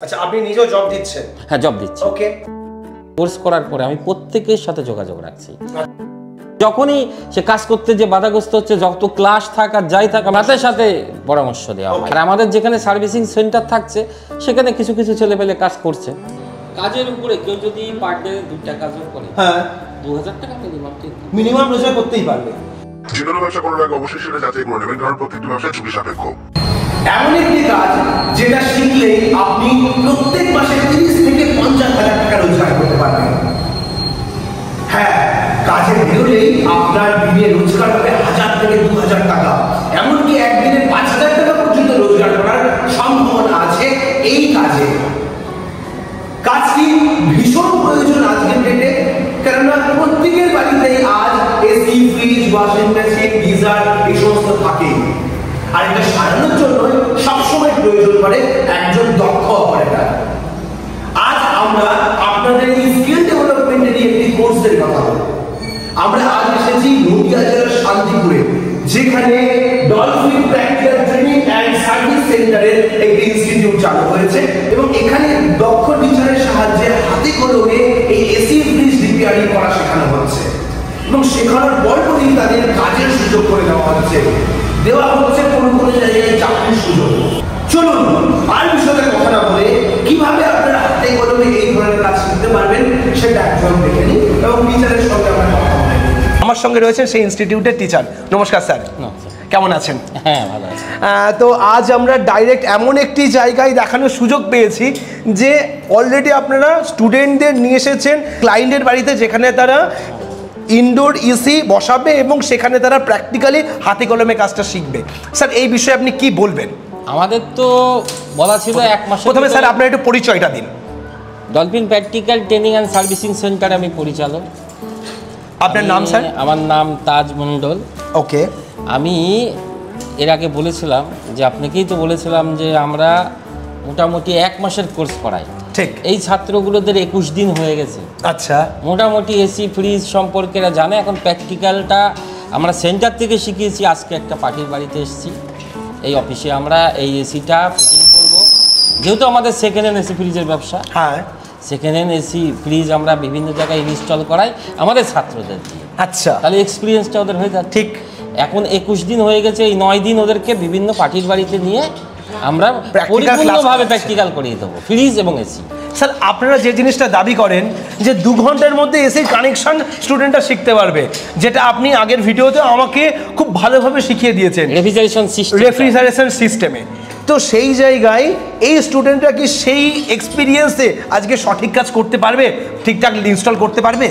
আচ্ছা, আপনি নিজেও জব দিচ্ছেন? হ্যাঁ, জব দিচ্ছি। ওকে। কোর্স করার পরে আমি প্রত্যেকের সাথে যোগাযোগ রাখছি। যখনই সে কাজ করতে যে বাধাগ্রস্ত হচ্ছে, যত ক্লাস থাক আর যাই থাক, সাথে সাথে পরামর্শ দেওয়া হয়। আর আমাদের যেখানে সার্ভিসিং সেন্টার থাকছে, সেখানে কিছু কিছু ছেলে পেলে কাজ করছে। কাজের উপরে কেউ যদি পার ডে 2টা কাজও করে, হ্যাঁ, 2000 টাকা মিনিমাম রোজগার করতেই পারবে। যে কোনো ব্যবসা করার আগে অবশ্যই সেটা যাচাই করে নেবেন, কারণ প্রত্যেকটি ব্যবসা ঝুঁকি সাপেক্ষ। এমন একটি কাজ যেটা শিখলে আপনি প্রত্যেক মাসে 30 থেকে 50,000 টাকা রোজগার করতে পারবেন। হ্যাঁ, কাজে বেরোলেই আপনার দিনে রোজগার হবে 1000 থেকে 2000 টাকা, এমনকি একদিনে 5000 টাকা পর্যন্ত রোজগার করার সম্ভাবনা আছে এই কাজে। কাজটি ভীষণ প্রয়োজন আজকের ডেটে, কেননা প্রত্যেকের বাড়িতেই আজ AC, fridge, washing machine, geyser এই সমস্ত থাকে। আর এটা সারানোর জন্য সবসময় প্রয়োজন পড়ে একজন দক্ষ অপারেটর। আজ আমরা আপনাদের এই স্কিল ডেভেলপমেন্টের একটি কোর্সের কথা বলবো। আমরা আজ এসেছি নদিয়া জেলার শান্তিপুরে, যেখানে dolphin practical training and service সেন্টারের একটি ইনস্টিটিউট চালু হয়েছে এবং এখানে দক্ষ টিচারের সাহায্যে হাতে কলমে এই এসি, ফ্রিজ রিপেয়ারিং করা শেখানো হচ্ছে এবং শেখানোর পরপরই তাদের কাজের সুযোগ করে দেওয়া হচ্ছে কোনো কোনো জায়গায় চাকরির সুযোগ। চলুন আর বিষয়ে কথা না বলে কিভাবে আপনারা হাতে কলমে এই ধরনের কাজ শিখতে পারবেন সেটা একজন দেখে নিন এবং টিচারের সঙ্গে আমরা কথা বলি। আমার সঙ্গে রয়েছেন সেই ইনস্টিটিউটের টিচার। নমস্কার স্যার, কেমন আছেন? হ্যাঁ, ভালো আছি। তো আজ আমরা ডাইরেক্ট এমন একটি জায়গায় দেখানোর সুযোগ পেয়েছি যে অলরেডি আপনারা স্টুডেন্টদের নিয়ে এসেছেন ক্লায়েন্টের বাড়িতে, যেখানে তারা ইনডোর এসি বসাবে এবং সেখানে তারা প্র্যাকটিক্যালি হাতে কলমে কাজটা শিখবে। স্যার, এই বিষয়ে আপনি কি বলবেন? আমাদের তো বলা ছিল 1 মাস। প্রথমে স্যার আপনার একটু পরিচয়টা দিন। Dolphin practical training and servicing centre আমি পরিচালক। আপনার নাম স্যার? আমার নাম তাজ মণ্ডল। ওকে। আমি এর আগে বলেছিলাম যে আপনাকেই তো বলেছিলাম যে আমরা মোটামুটি 1 মাসের কোর্স করাই। ঠিক। এই ছাত্রগুলোদের 21 দিন হয়ে গেছে। আচ্ছা। মোটামুটি এসি, ফ্রিজ সম্পর্কে এরা জানে। এখন প্র্যাকটিক্যালটা আমরা সেন্টার থেকে শিখিয়েছি। আজকে একটা পার্টির বাড়িতে এসেছি, এই অফিসে আমরা এই এসিটা ফিটিং করবো। যেহেতু আমাদের সেকেন্ড হ্যান্ড এসি ফ্রিজের ব্যবসা, হ্যাঁ, সেকেন্ড হ্যান্ড এসি ফ্রিজ আমরা বিভিন্ন জায়গায় ইনস্টল করাই আমাদের ছাত্রদের দিয়ে। আচ্ছা, তাহলে এক্সপিরিয়েন্সটা ওদের হয়ে যাচ্ছে। ঠিক। এখন 21 দিন হয়ে গেছে, এই 9 দিন ওদেরকে বিভিন্ন পার্টির বাড়িতে নিয়ে আমরা পরিপূর্ণভাবে প্র্যাকটিক্যাল করিয়ে দেবো ফ্রিজ এবং এসি। স্যার, আপনারা যে জিনিসটা দাবি করেন যে 2 ঘন্টার মধ্যে এসির কানেকশন স্টুডেন্টরা শিখতে পারবে, যেটা আপনি আগের ভিডিওতে আমাকে খুব ভালোভাবে শিখিয়ে দিয়েছেন রেফ্রিজারেশন সিস্টেমে। তো সেই জায়গায় এই স্টুডেন্টরা কি সেই এক্সপিরিয়েন্সে আজকে সঠিক কাজ করতে পারবে, ঠিকঠাক ইনস্টল করতে পারবে?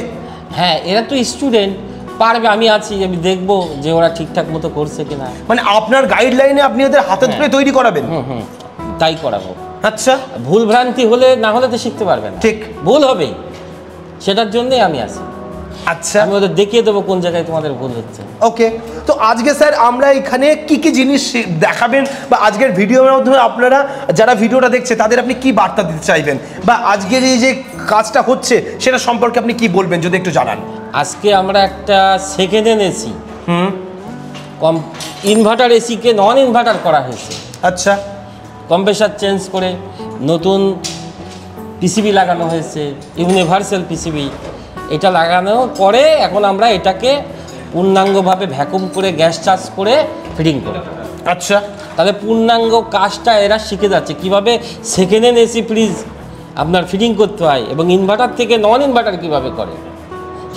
হ্যাঁ, এরা তো স্টুডেন্ট, পারবে। আমি আছি, আমি দেখবো যে ওরা ঠিকঠাক মতো করছে কিনা। মানে আপনার গাইডলাইনে আপনি ওদের হাতে ধরে তৈরি করাবেন? তাই করাবো। আচ্ছা। ভুল ভ্রান্তি হলে না হলে তো শিখতে পারবেন। ঠিক। ভুল হবেই, সেটার জন্যই আমি আছি। আচ্ছা, আমি ওদের দেখিয়ে দেবো কোন জায়গায় তোমাদের ভুল হচ্ছে। ওকে। তো আজকে স্যার আমরা এখানে কি কি জিনিস দেখাবেন, বা আজকের ভিডিওর মাধ্যমে আপনারা যারা ভিডিওটা দেখছে তাদের আপনি কি বার্তা দিতে চাইবেন, বা আজকের এই যে কাজটা হচ্ছে সেটা সম্পর্কে আপনি কি বলবেন যদি একটু জানান। আজকে আমরা একটা সেকেন্ড হ্যান্ড এসি, ইনভার্টার এসিকে নন ইনভার্টার করা হয়েছে। আচ্ছা। কম্প্রেসার চেঞ্জ করে নতুন পিসিবি লাগানো হয়েছে, ইউনিভার্সাল পিসিবি। এটা লাগানোর পরে এখন আমরা এটাকে পূর্ণাঙ্গভাবে ভ্যাকুম করে গ্যাস চার্জ করে ফিটিং করব। আচ্ছা। তাহলে পূর্ণাঙ্গ কাজটা এরা শিখে যাচ্ছে কীভাবে সেকেন্ড হ্যান্ড এসি ফ্রিজ আপনার ফিটিং করতে হয় এবং ইনভার্টার থেকে নন ইনভার্টার কীভাবে করে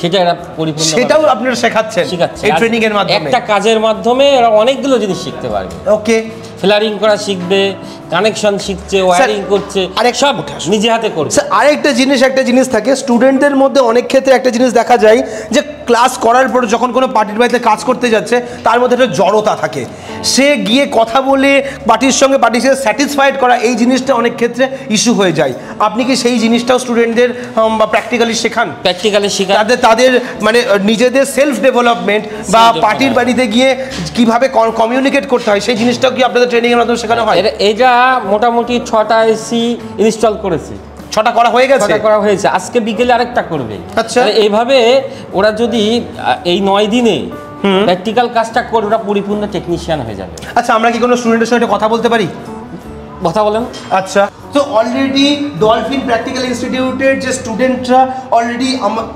সেটা এরা পরিপূর্ণ, সেটাও আপনারা শেখাচ্ছেন এই ট্রেনিং এর মাধ্যমে। একটা কাজের মাধ্যমে এরা অনেকগুলো জিনিস শিখতে পারবে। ওকে। ফ্লারিং করা শিখবে, কানেকশন শিখছে, ওয়্যারিং করছে, সব নিজে হাতে করছে। আরেকটা জিনিস, একটা জিনিস থাকে স্টুডেন্টদের মধ্যে অনেক ক্ষেত্রে একটা জিনিস দেখা যায় যে ক্লাস করার পর যখন কোনো পার্টির বাড়িতে কাজ করতে যাচ্ছে তার মধ্যে একটা জড়তা থাকে, সে গিয়ে কথা বলে পার্টির সঙ্গে স্যাটিসফাইড করা, এই জিনিসটা অনেক ক্ষেত্রে ইস্যু হয়ে যায়। আপনি কি সেই জিনিসটাও স্টুডেন্টদের প্র্যাকটিক্যালি শেখান? প্র্যাকটিক্যালি শেখান, তাদের মানে নিজেদের সেলফ ডেভেলপমেন্ট বা পার্টির বাড়িতে গিয়ে কিভাবে কমিউনিকেট করতে হয় সেই জিনিসটাও কি আপনাদের ট্রেনিং এর মাধ্যমে শেখানো হয়? এটা মোটামুটি 6টা এসি ইনস্টল করেছি। 6টা করা হয়ে গেছে? 6টা করা হয়েছে, আজকে বিকেলে আরেকটা করবে। আচ্ছা। এইভাবে ওরা যদি এই 9 দিনে প্র্যাকটিক্যাল কাজটা করে ওরা পরিপূর্ণ টেকনিশিয়ান হয়ে যাবে। আচ্ছা, আমরা কি কোনো স্টুডেন্টের সঙ্গে কথা বলতে পারি? কথা বলেন। আচ্ছা, তো অলরেডি ডলফিন প্র্যাকটিক্যাল ইনস্টিটিউটের যে স্টুডেন্টরা অলরেডি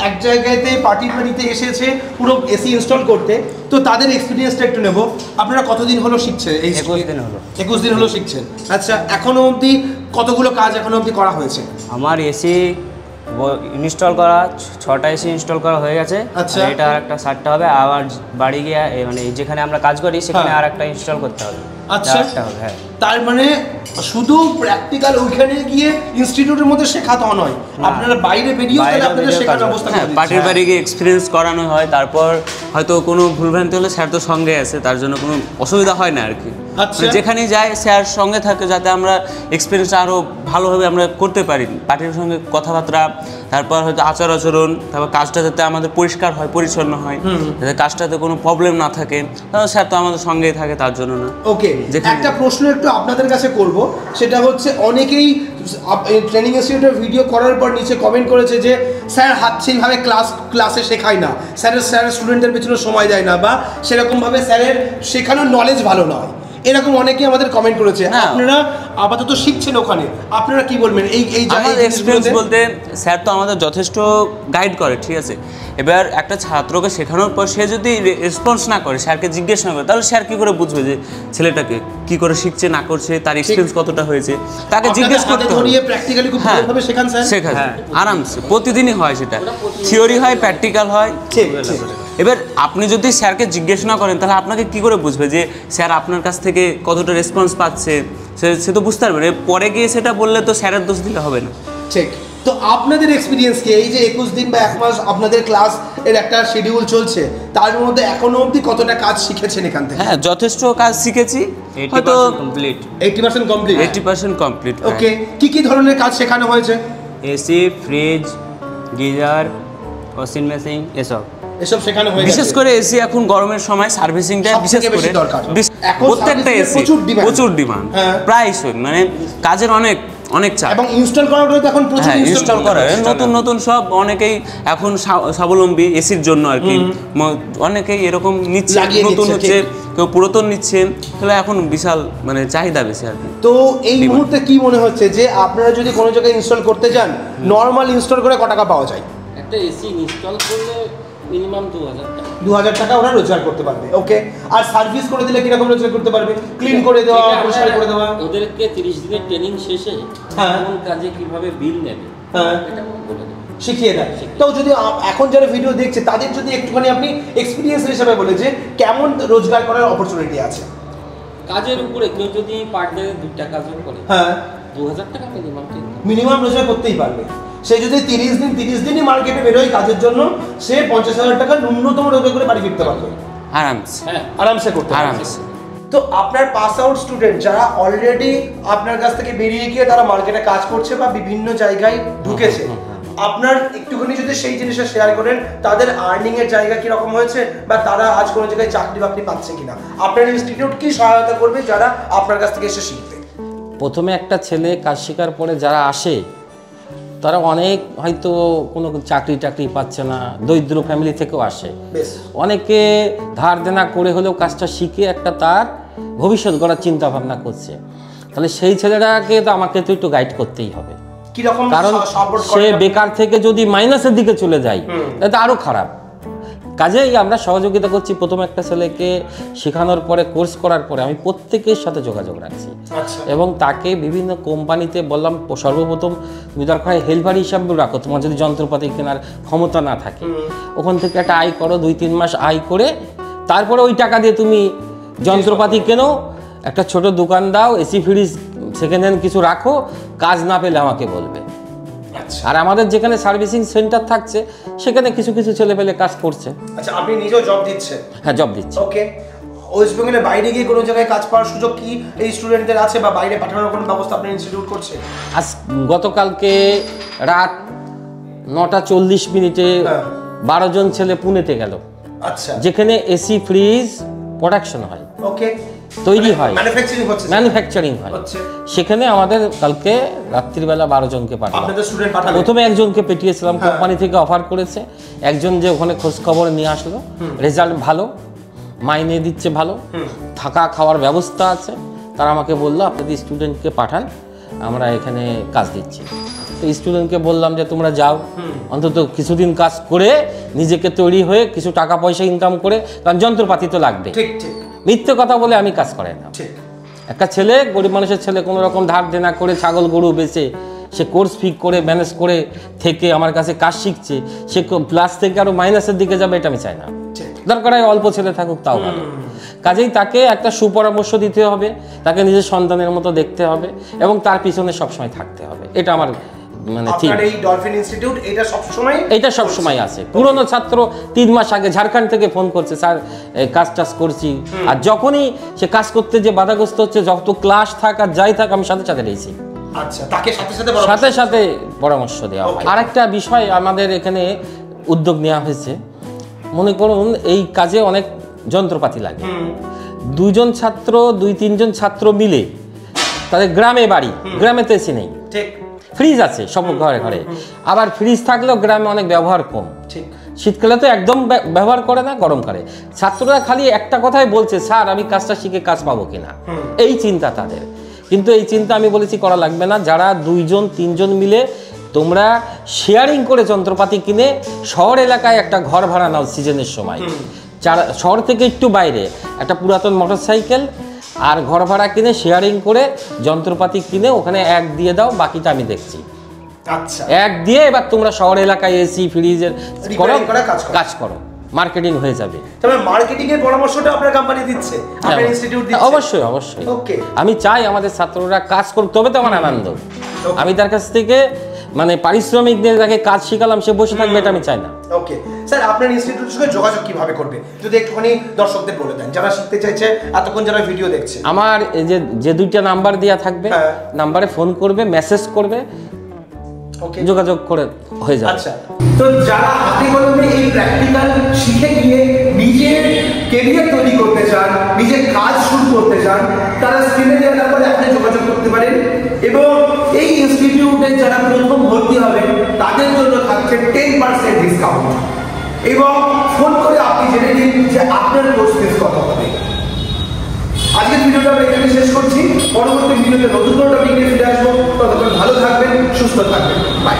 এক জায়গাতে পার্টির বাড়িতে এসেছে পুরো এসি ইনস্টল করতে, তো তাদের এক্সপিরিয়েন্সটা একটু নেব। আপনারা কতদিন হলো শিখছেন? এই 21 দিন হলো। 21 দিন হলো শিখছেন। আচ্ছা, এখনো অবধি কতগুলো কাজ এখনো অবধি করা হয়েছে? আমার এসি ইনস্টল করা 6টা এসি ইনস্টল করা হয়ে গেছে। আচ্ছা। আর এটা আরেকটা সারতে হবে, আবার বাড়ি গিয়ে মানে যেখানে আমরা কাজ করি সেখানে আরেকটা ইনস্টল করতে হবে। আচ্ছা, হ্যাঁ। তার মানে শুধু প্র্যাকটিক্যাল ওইখানে গিয়ে ইনস্টিটিউটের মধ্যে শেখা তো নয়, আপনারা বাইরে বেরিয়েও তাহলে আপনাদের শেখার ব্যবস্থা করে দিচ্ছেন। পার্টির বাড়ি গিয়ে এক্সপিরিয়েন্স করানো হয়, তারপর হয়তো কোনো ভুলভ্রান্তি হলে স্যার তো সঙ্গে আছে, তার জন্য কোনো অসুবিধা হয় না আর কি। আচ্ছা। যেখানেই যাই স্যার সঙ্গে থাকে, যাতে আমরা এক্সপিরিয়েন্স আরও ভালোভাবে আমরা করতে পারি। পার্টির সঙ্গে কথাবার্তা, তারপর হয়তো আচার আচরণ, তারপর কাজটা যাতে আমাদের পরিষ্কার হয়, পরিচ্ছন্ন হয়, যাতে কাজটাতে কোনো প্রবলেম না থাকে, তাহলে স্যার তো আমাদের সঙ্গেই থাকে, তার জন্য না। ওকে, একটা প্রশ্ন একটু আপনাদের কাছে করব, সেটা হচ্ছে অনেকেই ট্রেনিং ইনস্টিটিউটের ভিডিও করার পর নিচে কমেন্ট করেছে যে স্যার সেইভাবে ক্লাসে শেখায় না, স্যারের স্টুডেন্টদের পেছনে সময় দেয় না, বা সেরকমভাবে স্যারের শেখানোর নলেজ ভালো নয়, এরকম অনেকেই আমাদের কমেন্ট করেছে। আপনারা আপাতত শিখছেন ওখানে, আপনারা কি বলবেন? এই আমাদের এক্সপিরিয়েন্স বলতে স্যার তো আমাদের যথেষ্ট গাইড করে, ঠিক আছে। এবার একটা ছাত্রকে শেখানোর পর সে যদি রেসপন্স না করে, স্যারকে জিজ্ঞেস না করে, তাহলে স্যার কি করে বুঝবে যে ছেলেটাকে কি করে শিখছে না করছে, তার এক্সপিরিয়েন্স কতটা হয়েছে? তাকে জিজ্ঞেস করতে হবে। প্র্যাকটিক্যালি খুব ভালোভাবে শেখান স্যার? শেখান আরামসে, প্রতিদিনই হয়, সেটা থিওরি হয়, প্র্যাকটিক্যাল হয়। এবার আপনি যদি স্যারকে জিজ্ঞেস না করেন, তাহলে আপনাকে কি করে বুঝবে যে স্যার আপনার কাছ থেকে কতটা রেসপন্স পাচ্ছে? সে তো বুঝতে পারবে না। পরে গিয়ে সেটা বললে তো স্যারের দোষ দিলে হবে না। ঠিক। তো আপনাদের এক্সপিরিয়েন্স কি? এই যে 21 দিন বা 1 মাস আপনাদের ক্লাস এর একটা শিডিউল চলছে, তার মধ্যে এখনো অবধি কতটা কাজ শিখেছেন এখান থেকে? হ্যাঁ, যথেষ্ট কাজ শিখেছি, হয়তো 80% কমপ্লিট। 80% কমপ্লিট। ওকে, কি ধরনের কাজ শেখানো হয়েছে? AC, fridge, geyser, washing machine, এসব শেখানো হয়েছে। বিশেষ করে এসি এখন গরমের সময় সার্ভিসিংটা বিশেষ করে দরকার। প্রত্যেকটা এসি প্রচুর ডিমান্ড, প্রায়শই, মানে কাজের অনেক চাপ, এবং ইনস্টল করাটা তো এখন প্রচুর ইনস্টল করা নতুন সব অনেকেই এখন স্বাবলম্বী এসির জন্য আর কি। অনেকেই এরকম নিচ্ছে, নতুন হচ্ছে, কেউ পুরাতন নিচ্ছে, তাহলে এখন বিশাল মানে চাহিদা বেশি আর কি। তো এই মুহূর্তে কি মনে হচ্ছে যে আপনারা যদি কোনো জায়গায় ইনস্টল করতে যান, নর্মাল ইনস্টল করে কত টাকা পাওয়া যায়? একটা এসি ইনস্টল করলে মিনিমাম 2000 টাকা। 2000 টাকা ওরা রোজগার করতে পারবে। ওকে, আর সার্ভিস করে দিলে কিরকম রোজগার করতে পারবে? ক্লিন করে দেওয়া, পরিষ্কার করে দেওয়া। ওদেরকে 30 দিনের ট্রেনিং শেষে কোন কাজে কিভাবে বিল নেবে এটা বলে দেব, শিখিয়ে দেয়। তো যদি এখন যারা ভিডিও দেখছে তাদের যদি একটুখানি আপনি এক্সপিরিয়েন্স হিসেবে বলে যে কেমন রোজগার করার অপরচুনিটি আছে কাজের উপরে, কেউ যদি পার ডে 2টা কাজও করে, 2000 টাকা মিনিমাম রোজগার করতেই পারবে। সে যদি 30 দিনই মার্কেটে বেরোয় কাজের জন্য, সে 50,000 টাকা ন্যূনতম রোজগার করে বাড়ি ফিরতে পারবে আরামসে করতে পারবে। তো আপনার পাস আউট স্টুডেন্ট যারা অলরেডি আপনার কাছ থেকে বেরিয়ে গিয়ে তারা মার্কেটে কাজ করছে বা বিভিন্ন জায়গায় ঢুকেছে, আপনার একটুখানি যদি সেই জিনিসটা শেয়ার করেন, তাদের আর্নিং এর জায়গা কি রকম হয়েছে, বা তারা আজ কোনো জায়গায় চাকরি বাকরি পাচ্ছে কিনা, আপনার ইনস্টিটিউট কি সহায়তা করবে যারা আপনার কাছ থেকে এসে শিখবে? প্রথমে একটা ছেলে কাজ শেখার পরে যারা আসে, তারা অনেক হয়তো কোনো চাকরি পাচ্ছে না, দরিদ্র ফ্যামিলি থেকেও আসে, অনেকে ধার দেনা করে হলেও কাজটা শিখে একটা তার ভবিষ্যৎ গড়ার চিন্তা ভাবনা করছে। তাহলে সেই ছেলেটাকে তো আমাকে তো একটু গাইড করতেই হবে, কারণ সে বেকার থেকে যদি মাইনাসের দিকে চলে যায় তাহলে আরও খারাপ। কাজেই আমরা সহযোগিতা করছি। প্রথম একটা ছেলেকে শেখানোর পরে, কোর্স করার পরে আমি প্রত্যেকের সাথে যোগাযোগ রাখছি এবং তাকে বিভিন্ন কোম্পানিতে বললাম, সর্বপ্রথম তুমি দরকার হয় হেল্পার হিসাবে রাখো, তোমার যদি যন্ত্রপাতি কেনার ক্ষমতা না থাকে, ওখান থেকে একটা আয় করো, 2-3 মাস আয় করে তারপরে ওই টাকা দিয়ে তুমি যন্ত্রপাতি কেনো, একটা ছোট দোকান দাও, এসি ফ্রিজ সেকেন্ড হ্যান্ড কিছু রাখো, কাজ না পেলে আমাকে বলবে। আর আমাদের যেখানে সার্ভিসিং সেন্টার থাকছে সেখানে কিছু ছেলে পেলে কাজ করছে। আচ্ছা, আপনি নিজেও জব দিচ্ছেন? হ্যাঁ, জব দিচ্ছি। ওকে, ওয়েস্ট বেঙ্গলে বাইরে গিয়ে কোনো জায়গায় কাজ পাওয়ার সুযোগ কি এই স্টুডেন্টদের আছে, বা বাইরে পাঠানোর কোনো ব্যবস্থা আপনার ইনস্টিটিউট করছে? আজ গতকালকে রাত 9:40 12 জন ছেলে পুনেতে গেল। আচ্ছা, যেখানে এসি ফ্রিজ প্রোডাকশন হয়, ওকে, তৈরি হয়, ম্যানুফ্যাকচারিং হয়, সেখানে আমাদের কালকে রাত্রিবেলা 12 জনকে পাঠালাম। প্রথমে একজনকে পেটিয়েছিলাম, কোম্পানি থেকে অফার করেছে, একজন যে ওখানে খোঁজ খবর নিয়ে আসলো, রেজাল্ট ভালো, মাইনে দিচ্ছে ভালো, থাকা খাওয়ার ব্যবস্থা আছে, তারা আমাকে বললো আপনাদের স্টুডেন্টকে পাঠান, আমরা এখানে কাজ দিচ্ছি। তো স্টুডেন্টকে বললাম যে তোমরা যাও, অন্তত কিছুদিন কাজ করে নিজেকে তৈরি হয়ে কিছু টাকা পয়সা ইনকাম করে, কারণ যন্ত্রপাতি তো লাগবে। মিথ্যে কথা বলে আমি কাজ করাই না। একটা ছেলে, গরিব মানুষের ছেলে, কোনো রকম ধার দেনা করে ছাগল গরু বেচে সে কোর্স ফি করে ম্যানেজ করে থেকে আমার কাছে কাজ শিখছে, সে প্লাস থেকে আরো মাইনাসের দিকে যাবে এটা আমি চাই না। দরকার হয় অল্প ছেলে থাকুক তাও ভালো। কাজেই তাকে একটা সুপরামর্শ দিতে হবে, তাকে নিজের সন্তানের মতো দেখতে হবে এবং তার পিছনে সবসময় থাকতে হবে। এটা আমার মানে এটা সবসময় আছে। পুরনো ছাত্র 3 মাস আগে ঝাড়খণ্ড থেকে ফোন করছে, স্যার কাজ টাজ করছি, আর যখনই সে কাজ করতে যে বাধাগ্রস্ত হচ্ছে, যত ক্লাস থাক আর যাই থাক আমি সাথে সাথে রয়েছি। আচ্ছা, তাকে সাথে সাথে পরামর্শ দেওয়া হয়। আরেকটা বিষয় আমাদের এখানে উদ্যোগ নেওয়া হয়েছে, মনে করুন এই কাজে অনেক যন্ত্রপাতি লাগে, 2জন ছাত্র 2-3জন ছাত্র মিলে তাদের গ্রামে বাড়ি, গ্রামে তো এসি নেই, ফ্রিজ আছে সব ঘরে ঘরে, আবার ফ্রিজ থাকলেও গ্রামে অনেক ব্যবহার কম, শীতকালে তো একদম ব্যবহার করে না, গরমকালে ছাত্ররা খালি একটা কথাই বলছে, স্যার আমি কাজটা শিখে কাজ পাবো কিনা, এই চিন্তা তাদের। কিন্তু এই চিন্তা আমি বলেছি করা লাগবে না, যারা 2-3জন মিলে তোমরা শেয়ারিং করে যন্ত্রপাতি কিনে শহর এলাকায় একটা ঘর ভাড়া নাও সিজনের সময়, শহর থেকে একটু বাইরে একটা পুরাতন মোটরসাইকেল আর ঘর ভাড়া কিনে শেয়ারিং করে যন্ত্রপাতি কিনে ওখানে এক দিয়ে দাও, বাকিটা আমি দেখছি। আচ্ছা, এক দিয়ে এবার তোমরা শহর এলাকায় এসি ফ্রিজের কাজ করো, মার্কেটিং হয়ে যাবে। তবে মার্কেটিং এর পরামর্শটা আপনার কোম্পানি দিচ্ছে, আপনার ইনস্টিটিউট দিচ্ছে? অবশ্যই অবশ্যই। ওকে, আমি চাই আমাদের ছাত্ররা কাজ করুক, তবে তো আমার আনন্দ। আমি তার কাছ থেকে মানে পারিশ্রমিক দিয়ে যাকে কাজ শিখালাম সে বসে থাকবে, এটা আমি চাই না। ওকে স্যার, আপনার ইনস্টিটিউটের সঙ্গে যোগাযোগ কিভাবে করবে যদি একটুখানি দর্শকদের বলে দেন, যারা শিখতে চাইছে, এতক্ষণ যারা ভিডিও দেখছে? আমার এই যে 2টা নাম্বার দেওয়া থাকবে, নাম্বারে ফোন করবে, মেসেজ করবে, যোগাযোগ করে হয়ে যাবে। আচ্ছা, তো যারা হাতে কলমে এই প্র্যাকটিক্যাল শিখে গিয়ে নিজের ক্যারিয়ার তৈরি করতে চান, নিজের কাজ শুরু করতে চান, তারা স্ক্রিনে দেওয়া নাম্বারে আপনি যোগাযোগ করতে পারেন। এবং এই ইনস্টিটিউটে যারা প্রথম ভর্তি হবে তাদের জন্য থাকছে 10% ডিসকাউন্ট, এবং ফোন করে আপনি জেনে নিন যে আপনার কোর্স ফিস কত হবে। আজকের ভিডিওটা আমরা এখানে শেষ করছি, পরবর্তী ভিডিওতে নতুন কোনো টপিক নিয়ে ফিরে আসবো। ততক্ষণ ভালো থাকবেন, সুস্থ থাকবেন, বাই।